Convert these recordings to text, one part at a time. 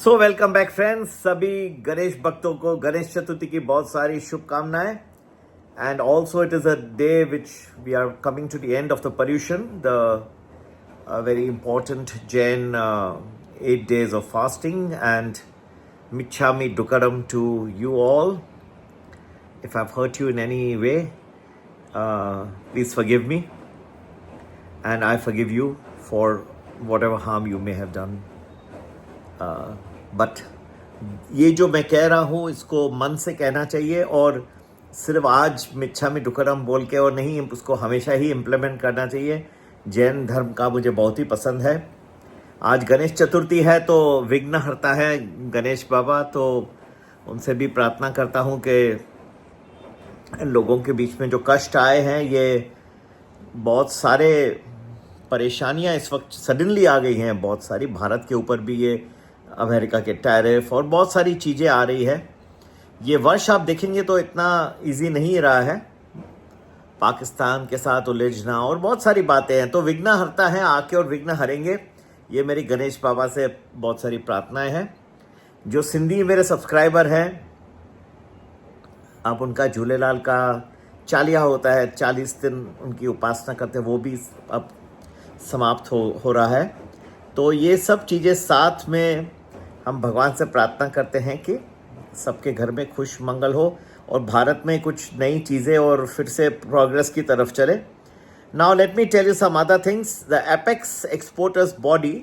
So welcome back friends. सभी गणेश भक्तों को गणेश चतुर्थी की बहुत सारी शुभकामनाएं। And also it is a day which we are coming to the end of the Paryushan, the very important Jain 8 days of fasting, and Michhami Dukaram to you all. If I've hurt you in any way, please forgive me, and I forgive you for whatever harm you may have done. But ये जो मैं कह रहा हूँ इसको मन से कहना चाहिए, और सिर्फ आज मिच्छामी दुक्कडम बोल के और नहीं, उसको हमेशा ही इम्प्लीमेंट करना चाहिए। जैन धर्म का मुझे बहुत ही पसंद है। आज गणेश चतुर्थी है तो विघ्नहर्ता है गणेश बाबा, तो उनसे भी प्रार्थना करता हूँ कि लोगों के बीच में जो कष्ट आए हैं, ये बहुत सारे परेशानियाँ इस वक्त सडनली आ गई हैं, बहुत सारी। भारत के ऊपर भी ये अमेरिका के टैरिफ और बहुत सारी चीज़ें आ रही है। ये वर्ष आप देखेंगे तो इतना इजी नहीं रहा है, पाकिस्तान के साथ उलझना और बहुत सारी बातें हैं। तो विघ्नहर्ता है, आके और विघ्न हरेंगे, ये मेरी गणेश बाबा से बहुत सारी प्रार्थनाएं हैं। जो सिंधी मेरे सब्सक्राइबर हैं, अब उनका झूलेलाल का चालिया होता है, 40 दिन उनकी उपासना करते हैं, वो भी अब समाप्त हो रहा है। तो ये सब चीज़ें साथ में हम भगवान से प्रार्थना करते हैं कि सबके घर में खुश मंगल हो और भारत में कुछ नई चीज़ें और फिर से प्रोग्रेस की तरफ चले। Now let me tell you some other things. The apex exporters body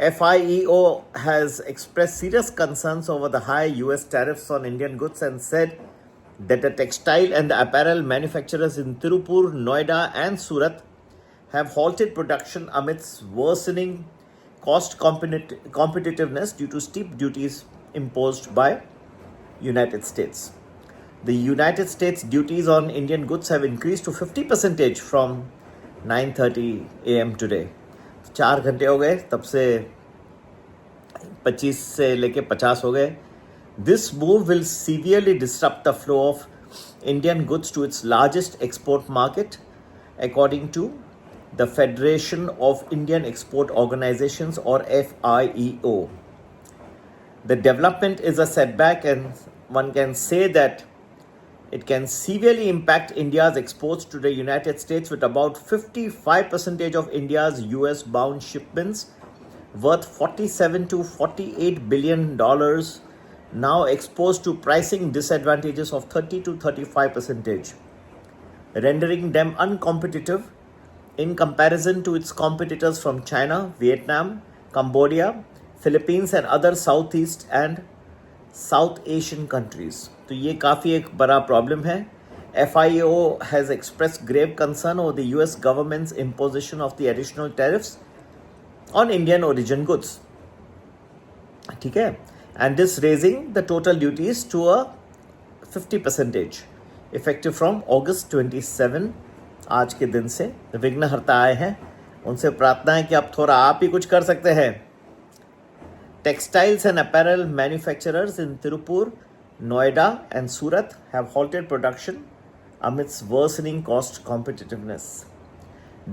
FIEO has expressed serious concerns over the high US tariffs on Indian goods and said that the textile and the apparel manufacturers in Tirupur, Noida and Surat have halted production amidst worsening cost competitiveness due to steep duties imposed by United States. The United States duties on Indian goods have increased to 50% from 9:30 a.m. today. 4 घंटे हो गए, तब से 25 से लेके 50 हो गए. This move will severely disrupt the flow of Indian goods to its largest export market, according to the Federation of Indian Export Organizations, or FIEO. The development is a setback, and one can say that it can severely impact India's exports to the United States, with about 55% of India's US bound shipments worth $47 to $48 billion now exposed to pricing disadvantages of 30 to 35%, rendering them uncompetitive in comparison to its competitors from China, Vietnam, Cambodia, Philippines and other Southeast and South Asian countries. तो ये काफ़ी एक बड़ा problem है. FIO has expressed grave concern over the US government's imposition of the additional tariffs on Indian origin goods. ठीक है? And this raising the total duties to a 50% effective from August 27. आज के दिन से विघ्नहर्ता आए हैं, उनसे प्रार्थना है कि आप थोड़ा आप ही कुछ कर सकते हैं. Textiles and apparel manufacturers in Tirupur, Noida and Surat have halted production amidst worsening cost competitiveness.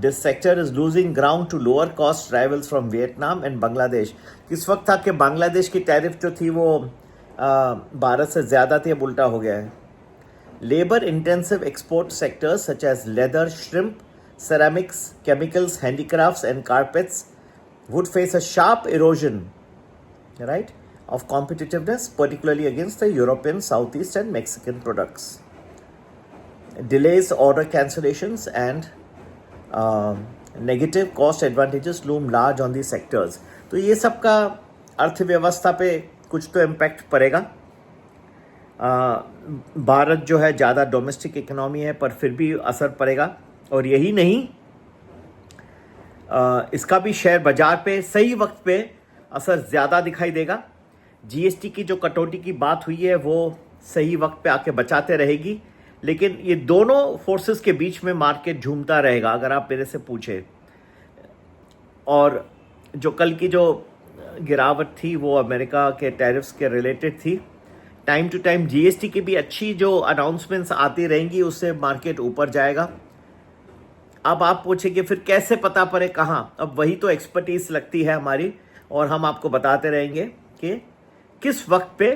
This sector is losing ground to lower cost rivals from Vietnam and Bangladesh. किस वक्त था कि बांग्लादेश की टैरिफ जो थी वो भारत से ज़्यादा थी, अब उल्टा हो गया है. Labor-intensive export sectors such as leather, shrimp, ceramics, chemicals, handicrafts, and carpets would face a sharp erosion, right, of competitiveness, particularly against the European, Southeast, and Mexican products. Delays, order cancellations, and negative cost advantages loom large on these sectors. तो ये सब का अर्थव्यवस्था पे कुछ तो impact पड़ेगा. भारत जो है ज़्यादा डोमेस्टिक इकोनॉमी है, पर फिर भी असर पड़ेगा. और यही नहीं, इसका भी शेयर बाजार पे सही वक्त पे असर ज़्यादा दिखाई देगा. GST की जो कटौती की बात हुई है वो सही वक्त पे आके बचाते रहेगी, लेकिन ये दोनों फोर्सेस के बीच में मार्केट झूमता रहेगा अगर आप मेरे से पूछे. और जो कल की जो गिरावट थी वो अमेरिका के टैरिफ्स के रिलेटेड थी. टाइम टू टाइम GST की भी अच्छी जो अनाउंसमेंट्स आती रहेंगी, उससे मार्केट ऊपर जाएगा. अब आप पूछेंगे फिर कैसे पता पड़े कहाँ? अब वही तो एक्सपर्टीज लगती है हमारी, और हम आपको बताते रहेंगे कि किस वक्त पे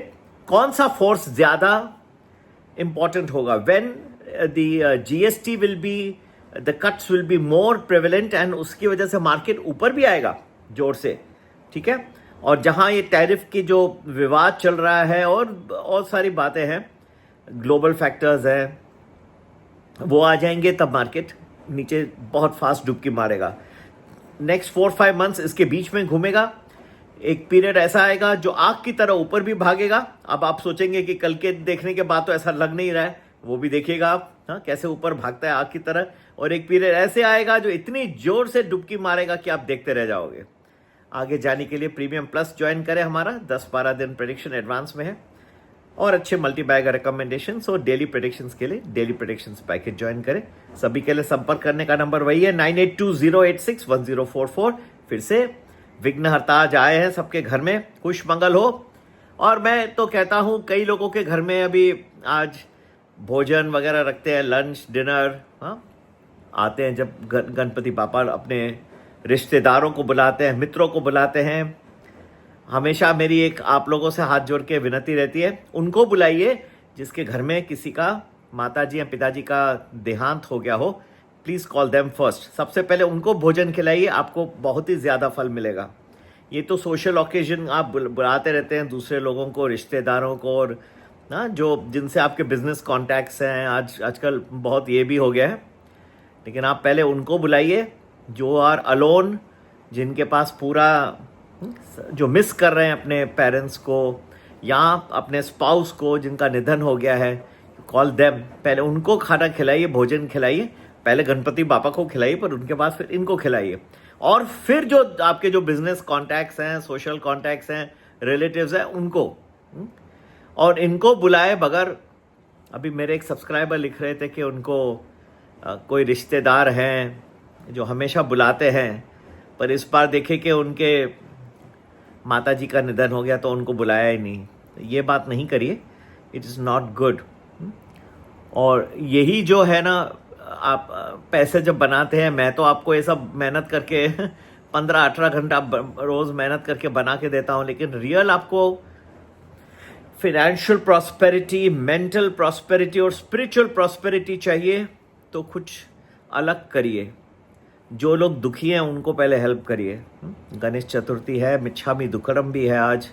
कौन सा फोर्स ज़्यादा इम्पॉर्टेंट होगा, when the GST will be, the cuts will be more prevalent, and उसकी वजह से मार्केट ऊपर भी आएगा जोर से, ठीक है। और जहां ये टैरिफ की जो विवाद चल रहा है और सारी बातें हैं, ग्लोबल फैक्टर्स हैं, वो आ जाएंगे तब मार्केट नीचे बहुत फास्ट डुबकी मारेगा। नेक्स्ट 4-5 मंथ्स इसके बीच में घूमेगा। एक पीरियड ऐसा आएगा जो आग की तरह ऊपर भी भागेगा। अब आप सोचेंगे कि कल के देखने के बाद तो ऐसा लग नहीं रहा है, वो भी देखिएगा आप, हाँ, कैसे ऊपर भागता है आग की तरह। और एक पीरियड ऐसे आएगा जो इतनी जोर से डुबकी मारेगा कि आप देखते रह जाओगे। आगे जाने के लिए प्रीमियम प्लस ज्वाइन करें हमारा, 10-12 दिन प्रेडिक्शन एडवांस में है और अच्छे मल्टी बैग रिकमेंडेशन और डेली प्रेडिक्शंस के लिए डेली प्रेडिक्शंस पैकेज ज्वाइन करें। सभी के लिए संपर्क करने का नंबर वही है 9820861044। फिर से विघ्नहर्ता आज आए हैं सबके घर में, खुश मंगल हो। और मैं तो कहता हूँ कई लोगों के घर में अभी आज भोजन वगैरह रखते हैं, लंच डिनर, हाँ, आते हैं जब गणपति बापा अपने रिश्तेदारों को बुलाते हैं, मित्रों को बुलाते हैं। हमेशा मेरी एक आप लोगों से हाथ जोड़ के विनती रहती है, उनको बुलाइए जिसके घर में किसी का माताजी या पिताजी का देहांत हो गया हो। प्लीज़ कॉल देम फर्स्ट, सबसे पहले उनको भोजन खिलाइए, आपको बहुत ही ज़्यादा फल मिलेगा। ये तो सोशल ओकेजन आप बुलाते रहते हैं दूसरे लोगों को, रिश्तेदारों को, और ना जो जिनसे आपके बिजनेस कॉन्टैक्ट्स हैं, आजकल बहुत ये भी हो गया है। लेकिन आप पहले उनको बुलाइए जो आर अलोन, जिनके पास पूरा, जो मिस कर रहे हैं अपने पेरेंट्स को या अपने स्पाउस को जिनका निधन हो गया है। कॉल देम, पहले उनको खाना खिलाइए, भोजन खिलाइए, पहले गणपति बापा को खिलाइए, पर उनके बाद फिर इनको खिलाइए। और फिर जो आपके जो बिजनेस कॉन्टैक्ट्स हैं, सोशल कॉन्टैक्ट्स हैं, रिलेटिव्स हैं, उनको और इनको बुलाए बगैर। अभी मेरे एक सब्सक्राइबर लिख रहे थे कि उनको कोई रिश्तेदार हैं जो हमेशा बुलाते हैं, पर इस बार देखे कि उनके माताजी का निधन हो गया तो उनको बुलाया ही नहीं। ये बात नहीं करिए, इट इज़ नॉट गुड। और यही जो है ना, आप पैसे जब बनाते हैं, मैं तो आपको ये सब मेहनत करके 15-18 घंटा रोज़ मेहनत करके बना के देता हूँ, लेकिन रियल आपको फिनेंशियल प्रॉस्पेरिटी, मेंटल प्रॉस्पेरिटी और स्पिरिचुअल प्रॉस्पेरिटी चाहिए तो कुछ अलग करिए। जो लोग दुखी हैं उनको पहले हेल्प करिए। गणेश चतुर्थी है, मिच्छामी दुक्कड़म भी है आज,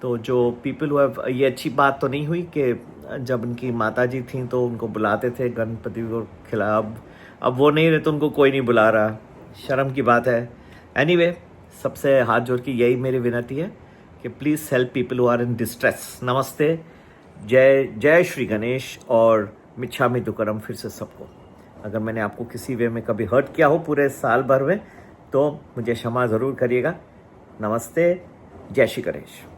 तो जो पीपल हुआ, ये अच्छी बात तो नहीं हुई कि जब उनकी माताजी थी तो उनको बुलाते थे गणपति को खिला, अब वो नहीं रहे तो उनको कोई नहीं बुला रहा, शर्म की बात है। एनीवे, सबसे हाथ जोड़ के यही मेरी विनती है कि please help people who are in distress. नमस्ते, जय श्री गणेश और मिच्छामी दुक्कड़म फिर से सबको। अगर मैंने आपको किसी वे में कभी हर्ट किया हो पूरे साल भर में तो मुझे क्षमा ज़रूर करिएगा। नमस्ते, जय श्री गणेश।